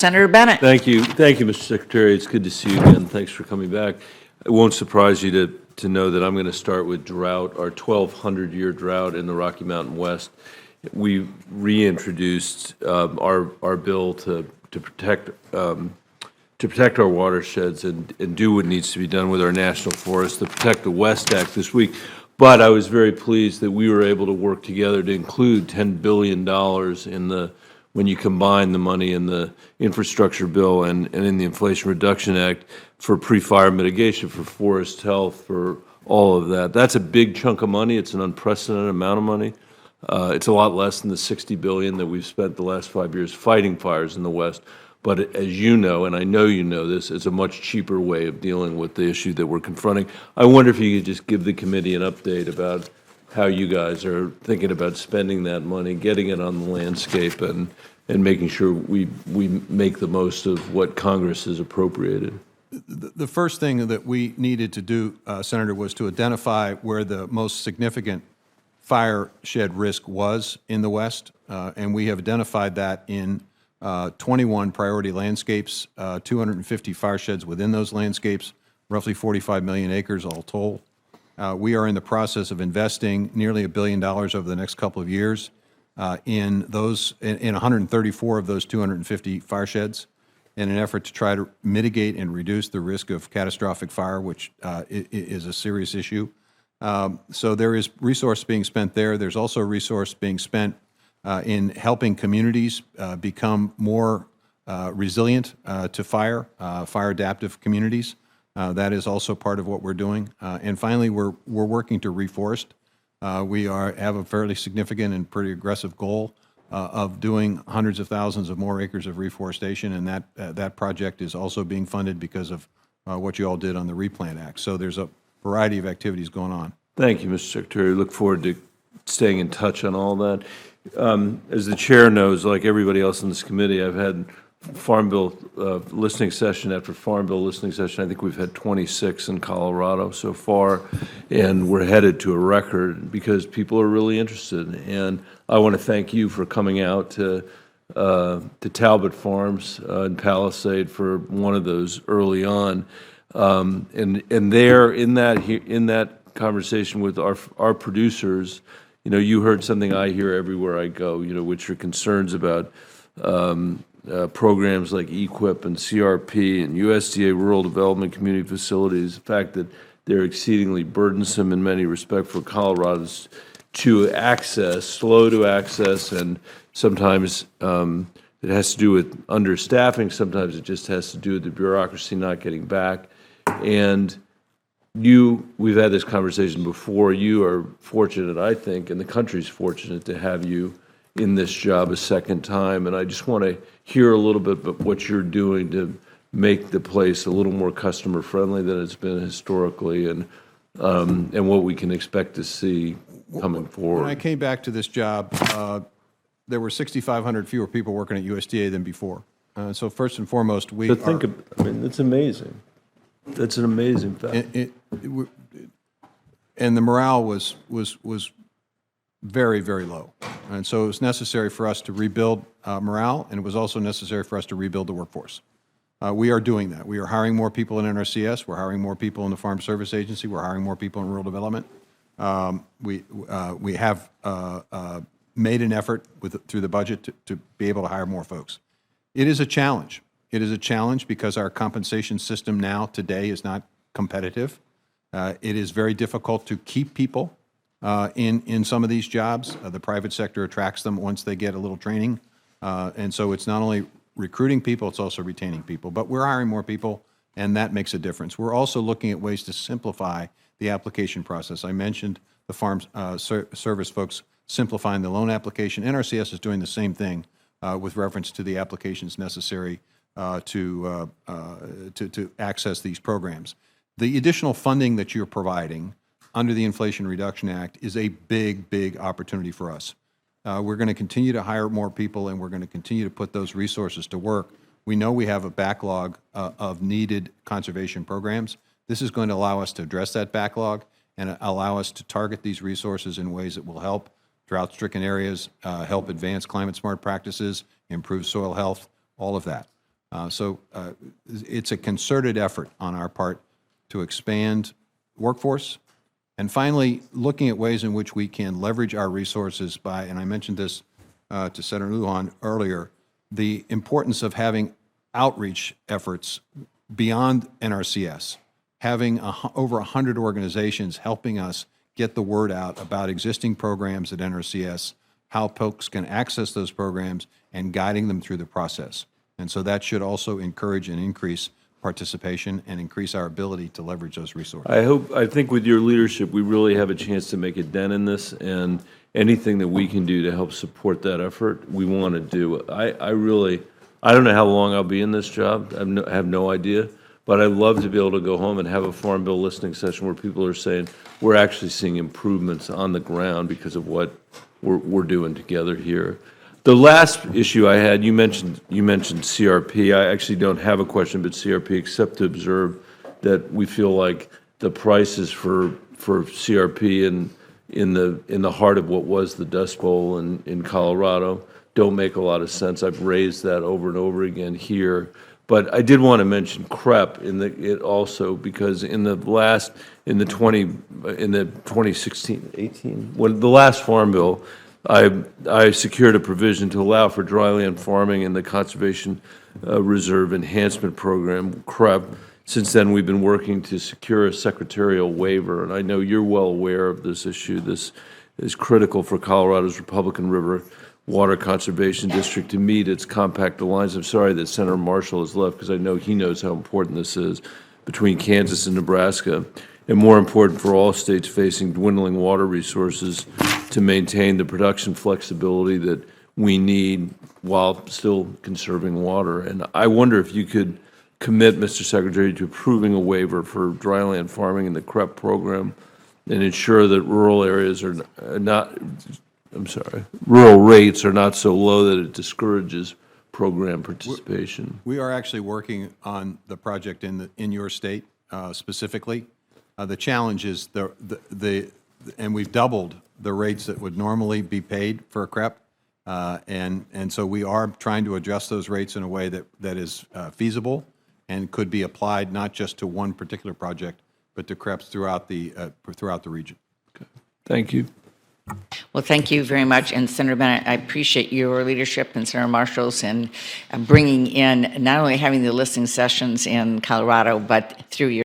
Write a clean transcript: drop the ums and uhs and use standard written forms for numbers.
Senator Bennet. Thank you, Mr. Secretary. It's good to see you again. Thanks for coming back. It won't surprise you to know that I'm going to start with drought, our 1,200-year drought in the Rocky Mountain West. We reintroduced our bill to protect our watersheds and do what needs to be done with our national forests, the Protect the West Act this week. But I was very pleased that we were able to work together to include $10 billion in the, when you combine the money in the infrastructure bill and in the Inflation Reduction Act for pre-fire mitigation, for forest health, for all of that. That's a big chunk of money. It's an unprecedented amount of money. It's a lot less than the $60 billion that we've spent the last 5 years fighting fires in the West. But as you know, and I know you know this, it's a much cheaper way of dealing with the issue that we're confronting. I wonder if you could just give the committee an update about how you guys are thinking about spending that money, getting it on the landscape, and making sure we make the most of what Congress has appropriated. The first thing that we needed to do, Senator, was to identify where the most significant fire shed risk was in the West, and we have identified that in 21 priority landscapes, 250 fire sheds within those landscapes, roughly 45 million acres all told. We are in the process of investing nearly $1 billion over the next couple of years in 134 of those 250 fire sheds in an effort to try to mitigate and reduce the risk of catastrophic fire, which is a serious issue. So there is resource being spent there. There's also resource being spent in helping communities become more resilient to fire, fire-adaptive communities. That is also part of what we're doing. And finally, we're working to reforest. We have a fairly significant and pretty aggressive goal of doing hundreds of thousands of more acres of reforestation, and that project is also being funded because of what you all did on the Replant Act. So there's a variety of activities going on. Thank you, Mr. Secretary. Look forward to staying in touch on all that. As the chair knows, like everybody else in this committee, I've had Farm Bill listening session after Farm Bill listening session. I think we've had 26 in Colorado so far, and we're headed to a record because people are really interested. And I want to thank you for coming out to Talbot Farms in Palisade for one of those early on. And there in that conversation with our producers, you know, you heard something I hear everywhere I go, you know, which are concerns about programs like EQIP and CRP and USDA rural development community facilities, the fact that they're exceedingly burdensome in many respects for Coloradans to access, slow to access, and sometimes it has to do with understaffing, sometimes it just has to do with the bureaucracy not getting back. And we've had this conversation before. You are fortunate, I think, and the country's fortunate to have you in this job a second time. And I just want to hear a little bit about what you're doing to make the place a little more customer friendly than it's been historically, and what we can expect to see coming forward. When I came back to this job, there were 6,500 fewer people working at USDA than before. So first and foremost, I mean, it's amazing. That's an amazing fact. And the morale was very, very low. And so it was necessary for us to rebuild morale, and it was also necessary for us to rebuild the workforce. We are doing that. We are hiring more people in NRCS. We're hiring more people in the Farm Service Agency. We're hiring more people in rural development. We have made an effort through the budget to be able to hire more folks. It is a challenge. It is a challenge because our compensation system now today is not competitive. It is very difficult to keep people in some of these jobs. The private sector attracts them once they get a little training. And so it's not only recruiting people, it's also retaining people. But we're hiring more people, and that makes a difference. We're also looking at ways to simplify the application process. I mentioned the Farm Service folks simplifying the loan application. NRCS is doing the same thing with reference to the applications necessary to access these programs. The additional funding that you're providing under the Inflation Reduction Act is a big, big opportunity for us. We're going to continue to hire more people, and we're going to continue to put those resources to work. We know we have a backlog of needed conservation programs. This is going to allow us to address that backlog and allow us to target these resources in ways that will help drought-stricken areas, help advance climate-smart practices, improve soil health, all of that. It's a concerted effort on our part to expand workforce. And finally, looking at ways in which we can leverage our resources by, and I mentioned this to Senator Lujan earlier, the importance of having outreach efforts beyond NRCS, having over 100 organizations helping us get the word out about existing programs at NRCS, how folks can access those programs, and guiding them through the process. And so that should also encourage and increase participation and increase our ability to leverage those resources. I think with your leadership, we really have a chance to make a dent in this, and anything that we can do to help support that effort, we want to do. I don't know how long I'll be in this job. I have no idea. But I'd love to be able to go home and have a Farm Bill listening session where people are saying, we're actually seeing improvements on the ground because of what we're doing together here. The last issue I had, you mentioned CRP. I actually don't have a question about CRP except to observe that we feel like the prices for CRP in the heart of what was the Dust Bowl in Colorado don't make a lot of sense. I've raised that over and over again here. But I did want to mention CREP it also, because in the 2016-18, when the last Farm Bill, I secured a provision to allow for dryland farming in the Conservation Reserve Enhancement Program, CREP. Since then, we've been working to secure a secretarial waiver, and I know you're well aware of this issue. This is critical for Colorado's Republican River Water Conservation District to meet its compact alliance. I'm sorry that Senator Marshall has left, because I know he knows how important this is between Kansas and Nebraska, and more important for all states facing dwindling water resources to maintain the production flexibility that we need while still conserving water. And I wonder if you could commit, Mr. Secretary, to approving a waiver for dryland farming in the CREP program and ensure that rural areas are not, rural rates are not so low that it discourages program participation. We are actually working on the project in your state specifically. The challenge is and we've doubled the rates that would normally be paid for a CREP, and so we are trying to adjust those rates in a way that is feasible and could be applied not just to one particular project, but to CREPs throughout the region. Okay. Thank you. Well, thank you very much. And Senator Bennet, I appreciate your leadership and Senator Marshall's in bringing in, not only having the listening sessions in Colorado, but through your